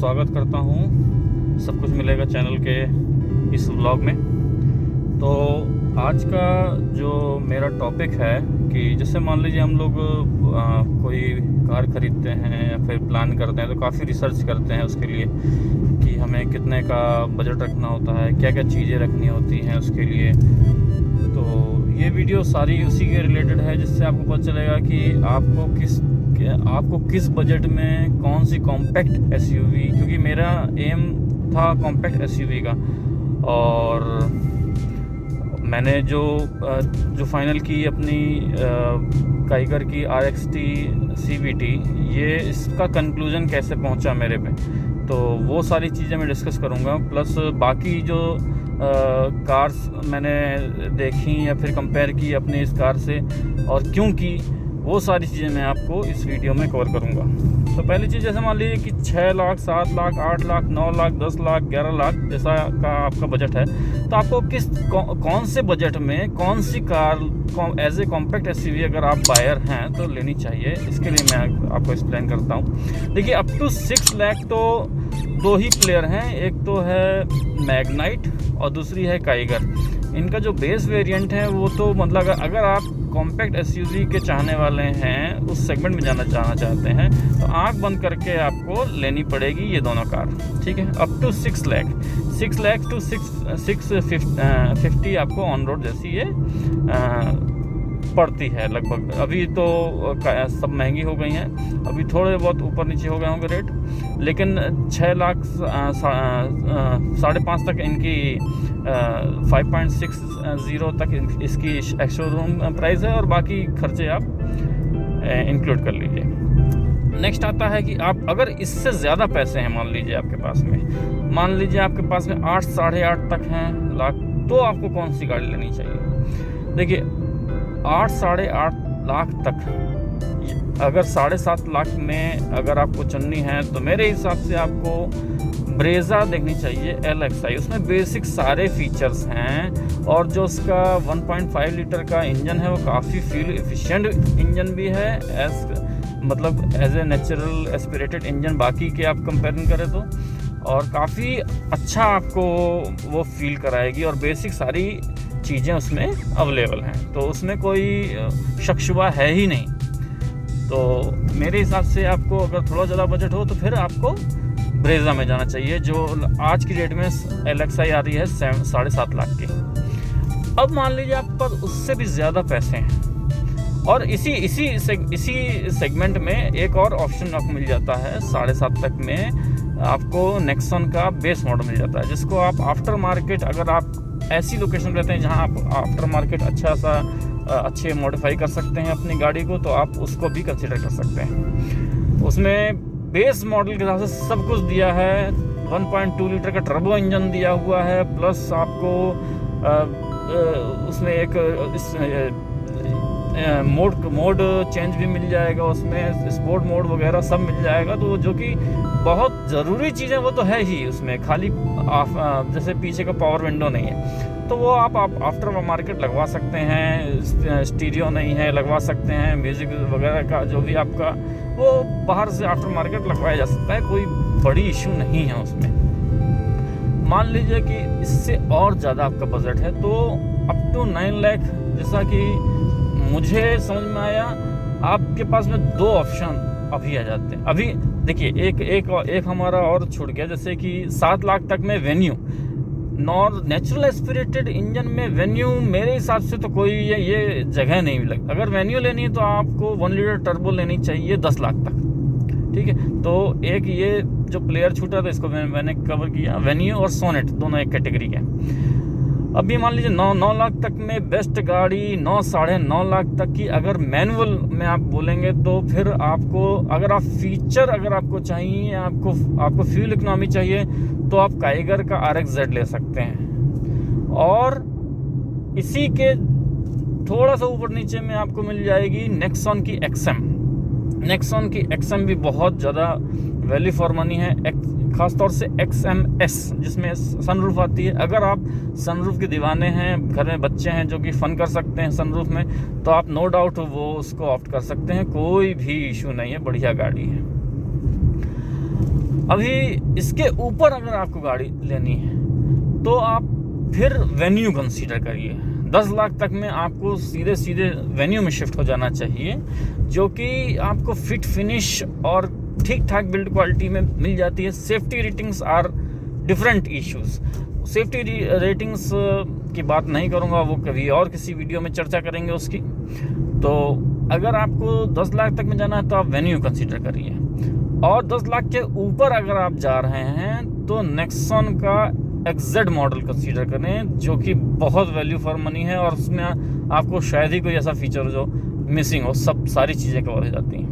स्वागत करता हूँ। सब कुछ मिलेगा चैनल के इस व्लॉग में। तो आज का जो मेरा टॉपिक है कि जैसे मान लीजिए हम लोग कोई कार ख़रीदते हैं या फिर प्लान करते हैं तो काफ़ी रिसर्च करते हैं उसके लिए कि हमें कितने का बजट रखना होता है, क्या क्या चीज़ें रखनी होती हैं उसके लिए। तो ये वीडियो सारी उसी के रिलेटेड है जिससे आपको पता चलेगा कि आपको किस बजट में कौन सी कॉम्पैक्ट एसयूवी, क्योंकि मेरा एम था कॉम्पैक्ट एसयूवी का, और मैंने जो फाइनल की अपनी काइगर की RXT CVT, ये इसका कंक्लूजन कैसे पहुंचा मेरे पे, तो वो सारी चीज़ें मैं डिस्कस करूंगा। प्लस बाकी जो कार्स मैंने देखी या फिर कंपेयर की अपने इस कार से और क्यों की, वो सारी चीज़ें मैं आपको इस वीडियो में कवर करूंगा। तो पहली चीज़, जैसे मान लीजिए कि 6 लाख, 7 लाख, 8 लाख, 9 लाख, 10 लाख, 11 लाख जैसा का आपका बजट है, तो आपको कौन से बजट में कौन सी car as a compact SUV अगर आप बायर हैं तो लेनी चाहिए, इसके लिए मैं आपको एक्सप्लेन करता हूँ। देखिए, अप टू 6 लाख तो दो ही प्लेयर हैं, एक तो है मैग्नाइट और दूसरी है काइगर। इनका जो बेस वेरिएंट है वो तो मतलब अगर आप कॉम्पैक्ट एसयूवी के चाहने वाले हैं, उस सेगमेंट में जाना चाहते हैं, तो आंख बंद करके आपको लेनी पड़ेगी ये दोनों कार, ठीक है। अप टू 6 लाख टू 650 आपको ऑन रोड जैसी ये पड़ती है लगभग। अभी तो सब महंगी हो गई हैं, अभी थोड़े बहुत ऊपर नीचे हो गए होंगे रेट, लेकिन 6 लाख 5.5 तक इनकी 5.60 तक इसकी शोरूम प्राइस है, और बाकी खर्चे आप इंक्लूड कर लीजिए। नेक्स्ट आता है कि आप अगर इससे ज़्यादा पैसे हैं, मान लीजिए आपके पास में 8 साढ़े 8 तक हैं लाख, तो आपको कौन सी गाड़ी लेनी चाहिए। देखिए, 8 साढ़े 8 लाख तक, अगर 7.5 लाख में अगर आपको चुननी है तो मेरे हिसाब से आपको ब्रेजा देखनी चाहिए LXI। उसमें बेसिक सारे फीचर्स हैं, और जो उसका 1.5 लीटर का इंजन है वो काफ़ी फ्यूल एफिशिएंट इंजन भी है, as a natural aspirated engine बाकी के आप कंपेरिजन करें तो, और काफ़ी अच्छा आपको वो फील कराएगी, और बेसिक सारी चीज़ें उसमें अवेलेबल हैं, तो उसमें कोई शक शुबा है ही नहीं। तो मेरे हिसाब से आपको अगर थोड़ा ज़्यादा बजट हो तो फिर आपको ब्रेजा में जाना चाहिए, जो आज की डेट में LXI आ रही है 7.5 लाख की। अब मान लीजिए आपके पास उससे भी ज़्यादा पैसे हैं, और इसी सेगमेंट में एक और ऑप्शन आपको मिल जाता है 7.5 तक में, आपको नेक्सॉन का बेस मॉडल मिल जाता है, जिसको आप आफ्टर मार्केट, अगर आप ऐसी लोकेशन रहते हैं जहां आप आफ्टर मार्केट अच्छे मॉडिफाई कर सकते हैं अपनी गाड़ी को, तो आप उसको भी कंसिडर कर सकते हैं। उसमें बेस मॉडल के हिसाब से सब कुछ दिया है, 1.2 लीटर का टर्बो इंजन दिया हुआ है, प्लस आपको उसमें एक मोड चेंज भी मिल जाएगा, उसमें स्पोर्ट मोड वगैरह सब मिल जाएगा, तो जो कि बहुत ज़रूरी चीज़ें वो तो है ही उसमें, खाली जैसे पीछे का पावर विंडो नहीं है तो वो आप आफ्टर मार्केट लगवा सकते हैं, स्टीरियो नहीं है लगवा सकते हैं, म्यूज़िक वगैरह का जो भी आपका वो बाहर से आफ्टर मार्केट लगवाया जा सकता है, कोई बड़ी इशू नहीं है उसमें। मान लीजिए कि इससे और ज़्यादा आपका बजट है तो अप टू 9 लाख, जैसा कि मुझे समझ में आया, आपके पास में 2 ऑप्शन अभी आ जाते हैं। अभी देखिए, एक हमारा और छूट गया, जैसे कि 7 लाख तक में वेन्यू, नेचुरल एस्पिरेटेड इंजन में वेन्यू मेरे हिसाब से तो कोई ये जगह नहीं लगती। अगर वेन्यू लेनी है तो आपको 1 लीटर टर्बो लेनी चाहिए 10 लाख तक, ठीक है। तो एक ये जो प्लेयर छूटा था इसको मैंने कवर किया, वेन्यू और सोनेट दोनों एक कैटेगरी के। अभी मान लीजिए 9 लाख तक में बेस्ट गाड़ी, 9 साढ़े 9 लाख तक की अगर मैनुअल में आप बोलेंगे, तो फिर आपको अगर आप फीचर अगर आपको चाहिए, आपको फ्यूल इकोनॉमी चाहिए, तो आप काइगर का RXZ ले सकते हैं, और इसी के थोड़ा सा ऊपर नीचे में आपको मिल जाएगी नेक्सॉन की XM भी बहुत ज़्यादा वैल्यू फॉर मनी है, खासतौर से XMS जिसमें सनरूफ आती है। अगर आप सनरूफ के दीवाने हैं, घर में बच्चे हैं जो कि फ़न कर सकते हैं सनरूफ में, तो आप नो डाउट वो उसको ऑप्ट कर सकते हैं, कोई भी इशू नहीं है, बढ़िया गाड़ी है। अभी इसके ऊपर अगर आपको गाड़ी लेनी है तो आप फिर वेन्यू कंसीडर करिए। 10 लाख तक में आपको सीधे सीधे वेन्यू में शिफ्ट हो जाना चाहिए, जो कि आपको फिट फिनिश और ठीक ठाक बिल्ड क्वालिटी में मिल जाती है। Safety ratings are different issues. Safety ratings की बात नहीं करूँगा, वो कभी और किसी वीडियो में चर्चा करेंगे उसकी। तो अगर आपको 10 लाख तक में जाना है तो आप वेन्यू कंसीडर करिए, और 10 लाख के ऊपर अगर आप जा रहे हैं तो नेक्सॉन का XZ मॉडल कंसीडर करें, जो कि बहुत वैल्यू फॉर मनी है, और उसमें आपको शायद ही कोई ऐसा फीचर जो मिसिंग हो, सब सारी चीज़ें कवर हो जाती हैं।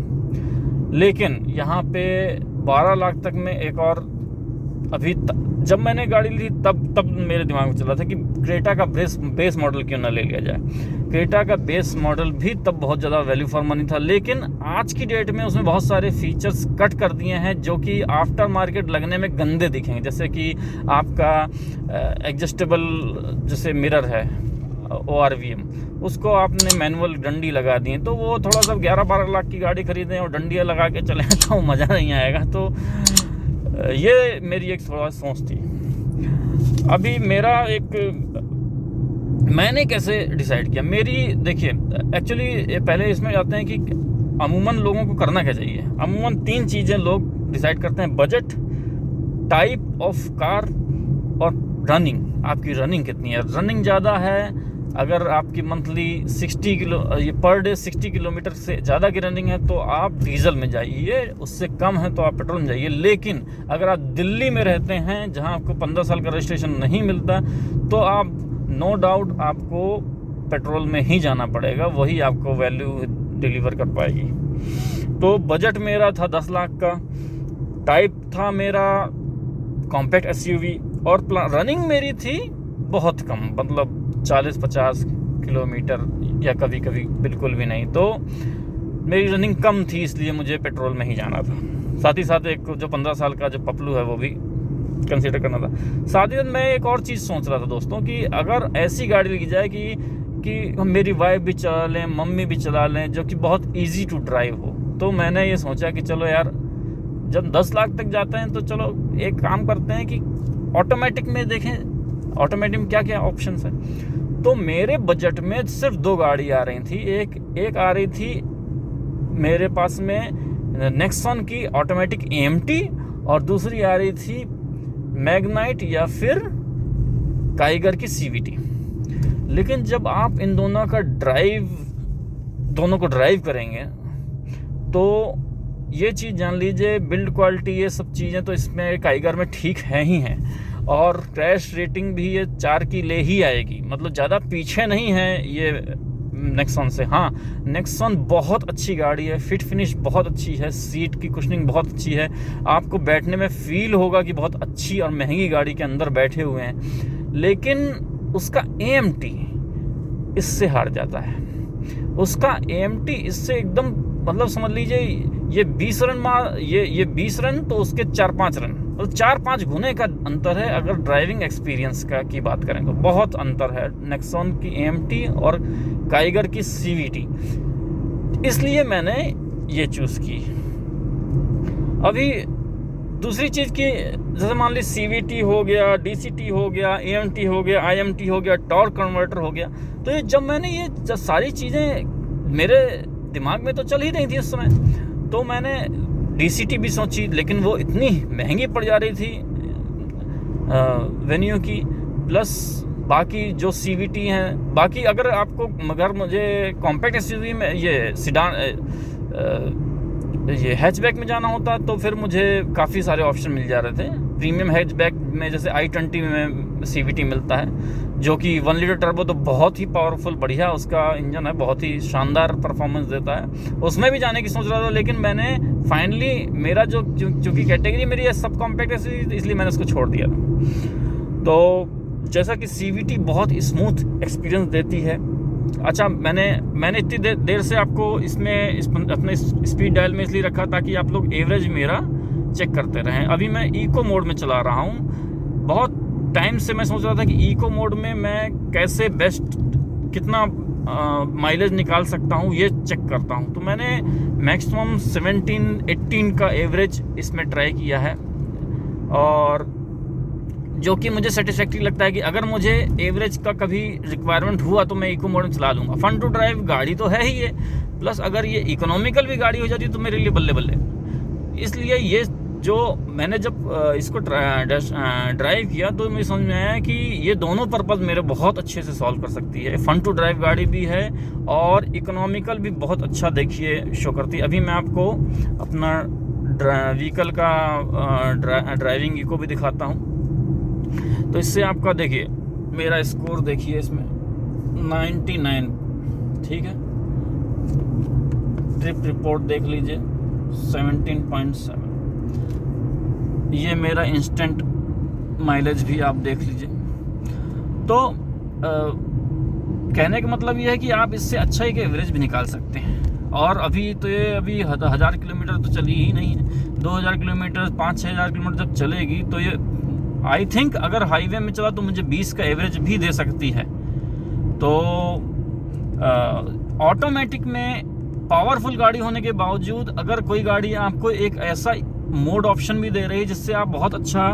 लेकिन यहाँ पे 12 लाख तक में एक और, अभी जब मैंने गाड़ी ली तब मेरे दिमाग में चला था कि क्रेटा का बेस मॉडल क्यों ना ले लिया जाए। क्रेटा का बेस मॉडल भी तब बहुत ज़्यादा वैल्यू फॉर मनी था, लेकिन आज की डेट में उसमें बहुत सारे फीचर्स कट कर दिए हैं जो कि आफ्टर मार्केट लगने में गंदे दिखेंगे। जैसे कि आपका एडजस्टेबल जैसे मिरर है ORVM, उसको आपने मैनुअल डंडी लगा दी, तो वो थोड़ा सा 11-12 लाख की गाड़ी खरीदें और डंडियाँ लगा के चलें तो मज़ा नहीं आएगा। तो ये मेरी एक थोड़ा सोच थी। अभी मेरा मैंने कैसे डिसाइड किया, मेरी देखिए एक्चुअली पहले इसमें जाते हैं कि अमूमन लोगों को करना क्या चाहिए। अमूमन 3 चीज़ें लोग डिसाइड करते हैं: बजट, टाइप ऑफ कार और रनिंग। आपकी रनिंग कितनी है। रनिंग ज़्यादा है, अगर आपकी मंथली 60 किलो ये पर डे 60 किलोमीटर से ज़्यादा की रनिंग है तो आप डीजल में जाइए, उससे कम है तो आप पेट्रोल में जाइए। लेकिन अगर आप दिल्ली में रहते हैं जहां आपको 15 साल का रजिस्ट्रेशन नहीं मिलता, तो आप नो डाउट आपको पेट्रोल में ही जाना पड़ेगा, वही आपको वैल्यू डिलीवर कर पाएगी। तो बजट मेरा था 10 लाख का, टाइप था मेरा कॉम्पैक्ट SUV, और रनिंग मेरी थी बहुत कम, मतलब 40-50 किलोमीटर या कभी कभी बिल्कुल भी नहीं। तो मेरी रनिंग कम थी, इसलिए मुझे पेट्रोल में ही जाना था। साथ ही साथ एक जो 15 साल का जो पपलू है वो भी कंसीडर करना था। साथ ही साथ मैं एक और चीज़ सोच रहा था दोस्तों कि अगर ऐसी गाड़ी ली जाए कि मेरी वाइफ भी चला लें, मम्मी भी चला लें, जो कि बहुत ईजी टू ड्राइव हो। तो मैंने ये सोचा कि चलो यार, जब 10 लाख तक जाते हैं तो चलो एक काम करते हैं कि ऑटोमेटिक में देखें ऑटोमेटिक में क्या क्या ऑप्शंस है। तो मेरे बजट में सिर्फ 2 गाड़ी आ रही थी। एक आ रही थी मेरे पास में नेक्सॉन की ऑटोमेटिक AMT, और दूसरी आ रही थी मैग्नाइट या फिर काइगर की CVT। लेकिन जब आप इन दोनों को ड्राइव करेंगे तो ये चीज़ जान लीजिए, बिल्ड क्वालिटी ये सब चीज़ें तो इसमें काइगर में ठीक है ही हैं, और क्रैश रेटिंग भी ये 4 की ले ही आएगी, मतलब ज़्यादा पीछे नहीं है ये नेक्सॉन से। हाँ, नेक्सॉन बहुत अच्छी गाड़ी है, फिट फिनिश बहुत अच्छी है, सीट की कुशनिंग बहुत अच्छी है, आपको बैठने में फील होगा कि बहुत अच्छी और महंगी गाड़ी के अंदर बैठे हुए हैं। लेकिन उसका AMT इससे हार जाता है। उसका AMT इससे एकदम, मतलब समझ लीजिए ये 20 रन ये 20 रन तो उसके 4-5 रन, तो 4-5 गुने का अंतर है। अगर ड्राइविंग एक्सपीरियंस की बात करें तो बहुत अंतर है नेक्सॉन की AMT और काइगर की CVT, इसलिए मैंने ये चूज़ की। अभी दूसरी चीज़ की, जैसे मान ली CVT हो गया, DCT हो गया, AMT हो गया, IMT हो गया, टॉर्क कन्वर्टर हो गया, तो ये जब मैंने ये सारी चीज़ें मेरे दिमाग में तो चल ही रही थी उस समय, तो मैंने DCT भी सोची, लेकिन वो इतनी महंगी पड़ जा रही थी वेन्यू की, प्लस बाकी जो CVT हैं। बाकी अगर आपको, मगर मुझे कॉम्पैक्ट SUV में ये सिडान ये हैचबैक में जाना होता तो फिर मुझे काफ़ी सारे ऑप्शन मिल जा रहे थे। प्रीमियम हैचबैक में जैसे i20 में CVT मिलता है, जो कि 1 लीटर टर्बो, तो बहुत ही पावरफुल बढ़िया उसका इंजन है, बहुत ही शानदार परफॉर्मेंस देता है। उसमें भी जाने की सोच रहा था, लेकिन मैंने फाइनली मेरा चूँकि कैटेगरी मेरी है सब कॉम्पैक्ट SUV, इसलिए मैंने उसको छोड़ दिया था। तो जैसा कि CVT बहुत स्मूथ एक्सपीरियंस देती है। अच्छा, मैंने इतनी देर से आपको अपने स्पीड डायल में इसलिए रखा ताकि आप लोग एवरेज मेरा चेक करते रहें। अभी मैं इको मोड में चला रहा हूँ। बहुत टाइम से मैं सोच रहा था कि इको मोड में मैं कैसे बेस्ट कितना माइलेज निकाल सकता हूँ ये चेक करता हूँ। तो मैंने मैक्सिमम 17-18 का एवरेज इसमें ट्राई किया है और जो कि मुझे सेटिस्फैक्ट्री लगता है कि अगर मुझे एवरेज का कभी रिक्वायरमेंट हुआ तो मैं इको मोड में चला लूँगा। फन टू ड्राइव गाड़ी तो है ही है, प्लस अगर ये इकोनॉमिकल भी गाड़ी हो जाती तो मेरे लिए बल्ले बल्ले। इसलिए ये जो मैंने जब इसको ड्राइव किया तो मुझे समझ में आया कि ये दोनों पर्पज़ मेरे बहुत अच्छे से सॉल्व कर सकती है। फन टू ड्राइव गाड़ी भी है और इकोनॉमिकल भी बहुत अच्छा देखिए शो करती है। अभी मैं आपको अपना व्हीकल का ड्राइविंग इको भी दिखाता हूँ। तो इससे आपका देखिए मेरा स्कोर देखिए इसमें 99, ठीक है। ट्रिप रिपोर्ट देख लीजिए 17.7। ये मेरा इंस्टेंट माइलेज भी आप देख लीजिए। तो कहने का मतलब ये है कि आप इससे अच्छा एक एवरेज भी निकाल सकते हैं। और अभी तो ये 1000 किलोमीटर तो चली ही नहीं है। 2000 किलोमीटर 5-6000 किलोमीटर जब चलेगी तो ये आई थिंक अगर हाईवे में चला तो मुझे 20 का एवरेज भी दे सकती है। तो ऑटोमेटिक में पावरफुल गाड़ी होने के बावजूद अगर कोई गाड़ी आपको एक ऐसा मोड ऑप्शन भी दे रही है जिससे आप बहुत अच्छा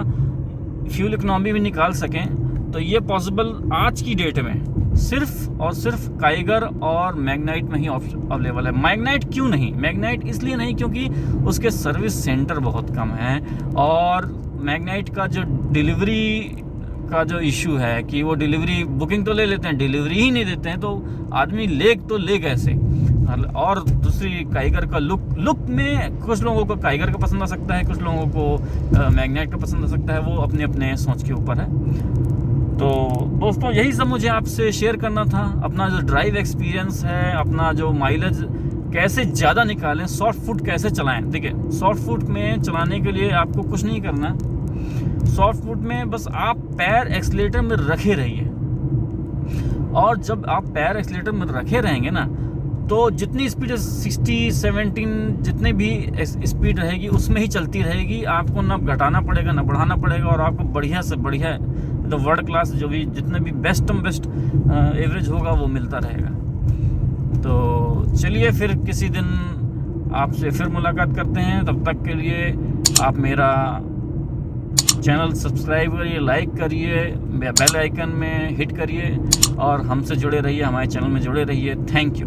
फ्यूल इकोनॉमी भी निकाल सकें, तो ये पॉसिबल आज की डेट में सिर्फ और सिर्फ काइगर और मैग्नाइट में ही अवेलेबल है। मैग्नाइट क्यों नहीं? मैग्नाइट इसलिए नहीं क्योंकि उसके सर्विस सेंटर बहुत कम हैं और मैग्नाइट का जो डिलीवरी का जो इशू है कि वो डिलीवरी बुकिंग तो ले लेते हैं, डिलीवरी ही नहीं देते हैं, तो आदमी ले कैसे। और दूसरी काइगर का लुक में कुछ लोगों को काइगर का पसंद आ सकता है, कुछ लोगों को मैग्नाइट का पसंद आ सकता है, वो अपने अपने सोच के ऊपर है। तो दोस्तों यही सब मुझे आपसे शेयर करना था। अपना जो ड्राइव एक्सपीरियंस है, अपना जो माइलेज कैसे ज़्यादा निकालें, सॉफ्ट फुट कैसे चलाएं। देखिए सॉफ्ट फुट में चलाने के लिए आपको कुछ नहीं करना। सॉफ्ट फुट में बस आप पैर एक्सीलेटर में रखे रहिए, और जब आप पैर एक्सीलेटर में रखे रहेंगे ना तो जितनी स्पीड 60-70 जितने भी स्पीड रहेगी उसमें ही चलती रहेगी। आपको ना घटाना पड़ेगा ना बढ़ाना पड़ेगा, और आपको बढ़िया से बढ़िया तो वर्ल्ड क्लास जो भी जितने भी बेस्ट एवरेज होगा वो मिलता रहेगा। तो चलिए फिर किसी दिन आपसे फिर मुलाकात करते हैं। तब तक के लिए आप मेरा चैनल सब्सक्राइब करिए, लाइक करिए, बेल आइकन में हिट करिए और हमसे जुड़े रहिए, हमारे चैनल में जुड़े रहिए। Thank you.